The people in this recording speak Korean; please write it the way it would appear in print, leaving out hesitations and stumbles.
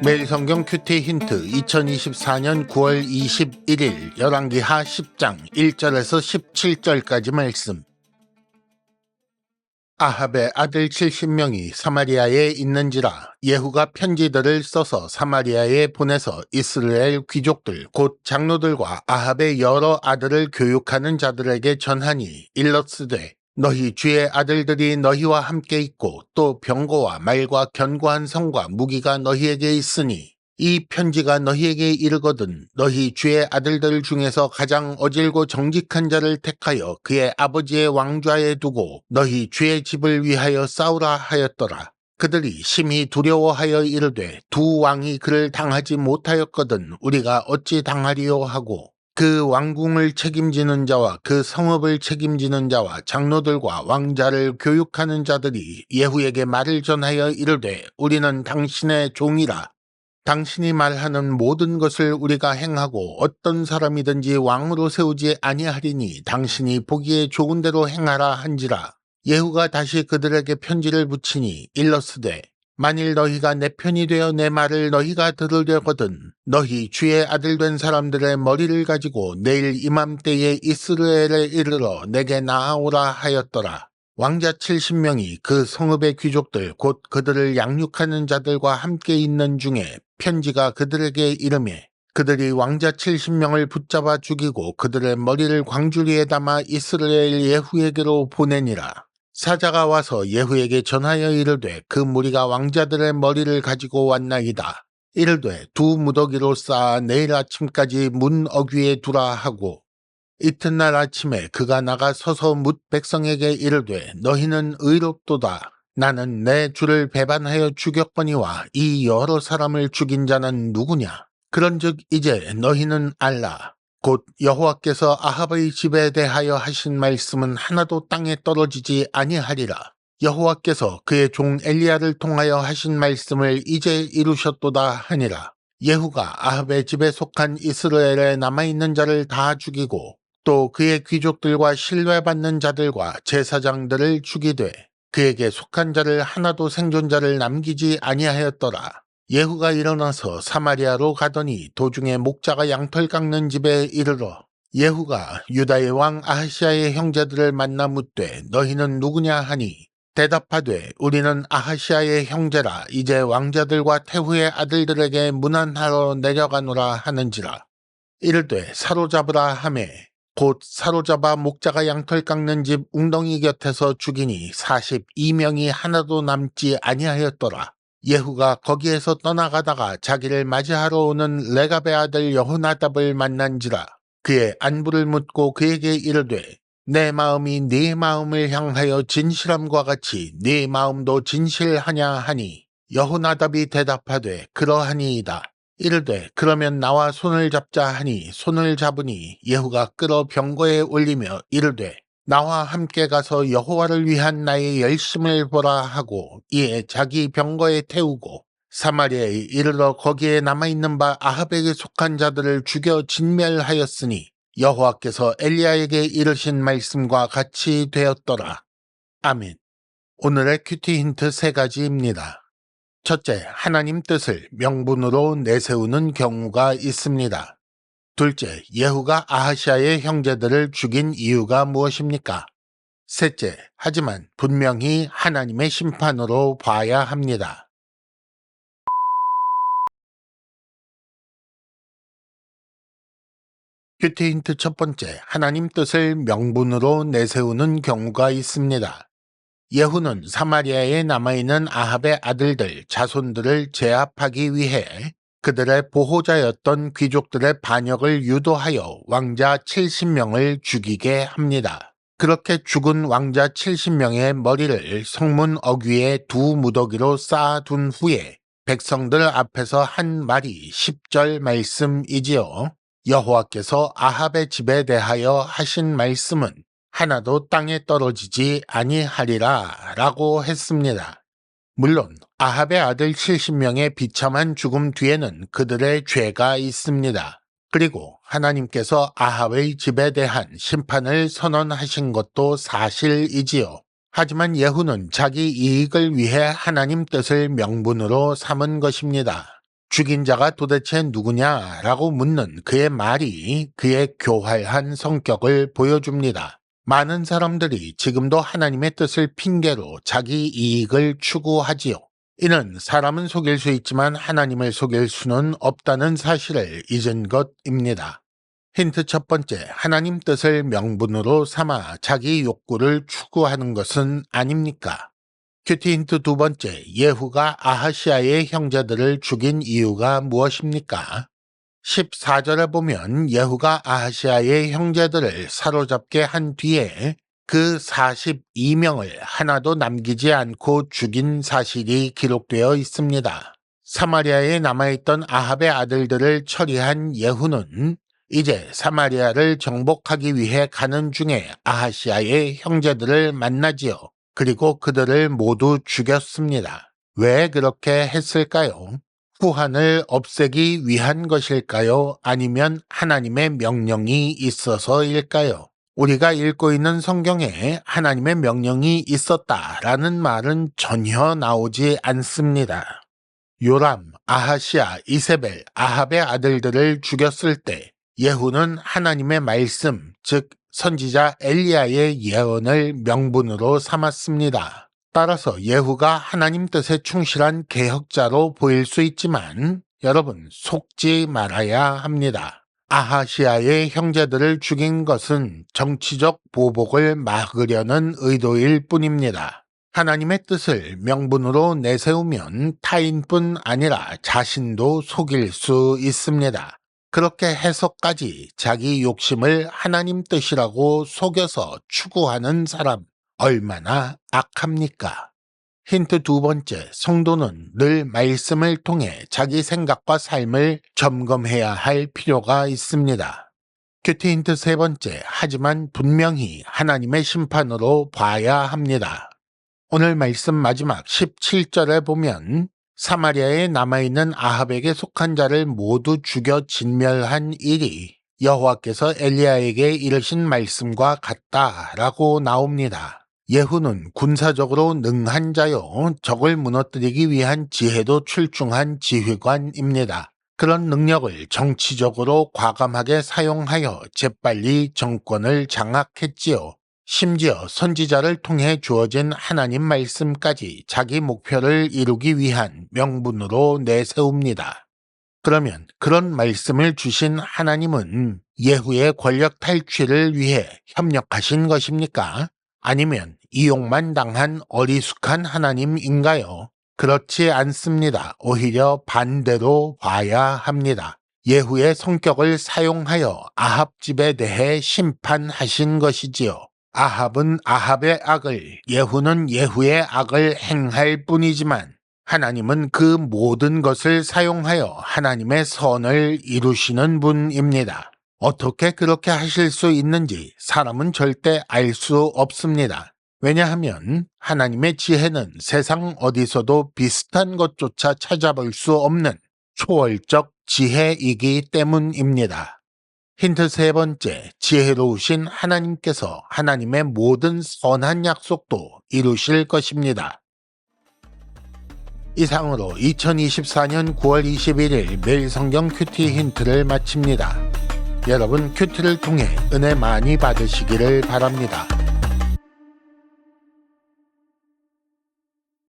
매일 성경 큐티 힌트 2024년 9월 21일 열왕기하 10장 1절에서 17절까지 말씀. 아합의 아들 70명이 사마리아에 있는지라 예후가 편지들을 써서 사마리아에 보내서 이스라엘 귀족들 곧 장로들과 아합의 여러 아들을 교육하는 자들에게 전하니 일러스되 너희 주의 아들들이 너희와 함께 있고 또 병거와 말과 견고한 성과 무기가 너희에게 있으니 이 편지가 너희에게 이르거든 너희 주의 아들들 중에서 가장 어질고 정직한 자를 택하여 그의 아버지의 왕좌에 두고 너희 주의 집을 위하여 싸우라 하였더라. 그들이 심히 두려워하여 이르되 두 왕이 그를 당하지 못하였거든 우리가 어찌 당하리요 하고 그 왕궁을 책임지는 자와 그 성읍을 책임지는 자와 장로들과 왕자를 교육하는 자들이 예후에게 말을 전하여 이르되 우리는 당신의 종이라. 당신이 말하는 모든 것을 우리가 행하고 어떤 사람이든지 왕으로 세우지 아니하리니 당신이 보기에 좋은 대로 행하라 한지라. 예후가 다시 그들에게 편지를 붙이니 일러스되 만일 너희가 내 편이 되어 내 말을 너희가 들으려거든 너희 주의 아들 된 사람들의 머리를 가지고 내일 이맘때에 이스라엘에 이르러 내게 나아오라 하였더라. 왕자 70명이 그 성읍의 귀족들 곧 그들을 양육하는 자들과 함께 있는 중에 편지가 그들에게 이르매 그들이 왕자 70명을 붙잡아 죽이고 그들의 머리를 광주리에 담아 이스라엘 예후에게로 보내니라. 사자가 와서 예후에게 전하여 이르되 그 무리가 왕자들의 머리를 가지고 왔나이다. 이르되 두 무더기로 쌓아 내일 아침까지 문 어귀에 두라 하고 이튿날 아침에 그가 나가 서서 뭇 백성에게 이르되 너희는 의롭도다. 나는 내 주를 배반하여 죽였거니와 이 여러 사람을 죽인 자는 누구냐? 그런즉 이제 너희는 알라. 곧 여호와께서 아합의 집에 대하여 하신 말씀은 하나도 땅에 떨어지지 아니하리라. 여호와께서 그의 종 엘리야를 통하여 하신 말씀을 이제 이루셨도다 하니라. 예후가 아합의 집에 속한 이스라엘에 남아있는 자를 다 죽이고 또 그의 귀족들과 신뢰받는 자들과 제사장들을 죽이되 그에게 속한 자를 하나도 생존자를 남기지 아니하였더라. 예후가 일어나서 사마리아로 가더니 도중에 목자가 양털 깎는 집에 이르러 예후가 유다의 왕 아하시아의 형제들을 만나 묻되 너희는 누구냐 하니 대답하되 우리는 아하시아의 형제라 이제 왕자들과 태후의 아들들에게 문안하러 내려가노라 하는지라. 이르되 사로잡으라 하매 곧 사로잡아 목자가 양털 깎는 집 웅덩이 곁에서 죽이니 42명이 하나도 남지 아니하였더라. 예후가 거기에서 떠나가다가 자기를 맞이하러 오는 레갑의 아들 여호나답을 만난지라. 그의 안부를 묻고 그에게 이르되 내 마음이 네 마음을 향하여 진실함과 같이 네 마음도 진실하냐 하니 여호나답이 대답하되 그러하니이다. 이르되 그러면 나와 손을 잡자 하니 손을 잡으니 예후가 끌어 병거에 올리며 이르되 나와 함께 가서 여호와를 위한 나의 열심을 보라 하고 이에 자기 병거에 태우고 사마리아에 이르러 거기에 남아있는 바 아합에게 속한 자들을 죽여 진멸하였으니 여호와께서 엘리야에게 이르신 말씀과 같이 되었더라. 아멘. 오늘의 큐티 힌트 3가지입니다. 첫째, 하나님 뜻을 명분으로 내세우는 경우가 있습니다. 둘째, 예후가 아하시아의 형제들을 죽인 이유가 무엇입니까? 셋째, 하지만 분명히 하나님의 심판으로 봐야 합니다. 큐티 힌트 첫 번째, 하나님 뜻을 명분으로 내세우는 경우가 있습니다. 예후는 사마리아에 남아있는 아합의 아들들, 자손들을 제압하기 위해 그들의 보호자였던 귀족들의 반역을 유도하여 왕자 70명을 죽이게 합니다. 그렇게 죽은 왕자 70명의 머리를 성문 어귀에 두 무더기로 쌓아둔 후에 백성들 앞에서 한 말이 10절 말씀이지요. 여호와께서 아합의 집에 대하여 하신 말씀은 하나도 땅에 떨어지지 아니하리라 라고 했습니다. 물론 아합의 아들 70명의 비참한 죽음 뒤에는 그들의 죄가 있습니다. 그리고 하나님께서 아합의 집에 대한 심판을 선언하신 것도 사실이지요. 하지만 예후는 자기 이익을 위해 하나님 뜻을 명분으로 삼은 것입니다. 죽인 자가 도대체 누구냐라고 묻는 그의 말이 그의 교활한 성격을 보여줍니다. 많은 사람들이 지금도 하나님의 뜻을 핑계로 자기 이익을 추구하지요. 이는 사람은 속일 수 있지만 하나님을 속일 수는 없다는 사실을 잊은 것입니다. 힌트 첫 번째, 하나님 뜻을 명분으로 삼아 자기 욕구를 추구하는 것은 아닙니까? 큐티 힌트 두 번째, 예후가 아하시아의 형제들을 죽인 이유가 무엇입니까? 14절에 보면 예후가 아하시아의 형제들을 사로잡게 한 뒤에 그 42명을 하나도 남기지 않고 죽인 사실이 기록되어 있습니다. 사마리아에 남아있던 아합의 아들들을 처리한 예후는 이제 사마리아를 정복하기 위해 가는 중에 아하시아의 형제들을 만나지요. 그리고 그들을 모두 죽였습니다. 왜 그렇게 했을까요? 후한을 없애기 위한 것일까요? 아니면 하나님의 명령이 있어서일까요? 우리가 읽고 있는 성경에 하나님의 명령이 있었다라는 말은 전혀 나오지 않습니다. 요람, 아하시아, 이세벨, 아합의 아들들을 죽였을 때 예후는 하나님의 말씀, 즉 선지자 엘리야의 예언을 명분으로 삼았습니다. 따라서 예후가 하나님 뜻에 충실한 개혁자로 보일 수 있지만 여러분 속지 말아야 합니다. 아하시아의 형제들을 죽인 것은 정치적 보복을 막으려는 의도일 뿐입니다. 하나님의 뜻을 명분으로 내세우면 타인뿐 아니라 자신도 속일 수 있습니다. 그렇게 해서까지 자기 욕심을 하나님 뜻이라고 속여서 추구하는 사람 얼마나 악합니까? 힌트 두 번째, 성도는 늘 말씀을 통해 자기 생각과 삶을 점검해야 할 필요가 있습니다. 큐티 힌트 세 번째, 하지만 분명히 하나님의 심판으로 봐야 합니다. 오늘 말씀 마지막 17절에 보면 사마리아에 남아있는 아합에게 속한 자를 모두 죽여 진멸한 일이 여호와께서 엘리야에게 이르신 말씀과 같다라고 나옵니다. 예후는 군사적으로 능한 자요, 적을 무너뜨리기 위한 지혜도 출중한 지휘관입니다. 그런 능력을 정치적으로 과감하게 사용하여 재빨리 정권을 장악했지요. 심지어 선지자를 통해 주어진 하나님 말씀까지 자기 목표를 이루기 위한 명분으로 내세웁니다. 그러면 그런 말씀을 주신 하나님은 예후의 권력 탈취를 위해 협력하신 것입니까? 아니면 이용만 당한 어리숙한 하나님인가요? 그렇지 않습니다. 오히려 반대로 봐야 합니다. 예후의 성격을 사용하여 아합 집에 대해 심판하신 것이지요. 아합은 아합의 악을, 예후는 예후의 악을 행할 뿐이지만 하나님은 그 모든 것을 사용하여 하나님의 선을 이루시는 분입니다. 어떻게 그렇게 하실 수 있는지 사람은 절대 알 수 없습니다. 왜냐하면 하나님의 지혜는 세상 어디서도 비슷한 것조차 찾아볼 수 없는 초월적 지혜이기 때문입니다. 힌트 세 번째, 지혜로우신 하나님께서 하나님의 모든 선한 약속도 이루실 것입니다. 이상으로 2024년 9월 21일 매일 성경 큐티 힌트를 마칩니다. 여러분 큐티를 통해 은혜 많이 받으시기를 바랍니다.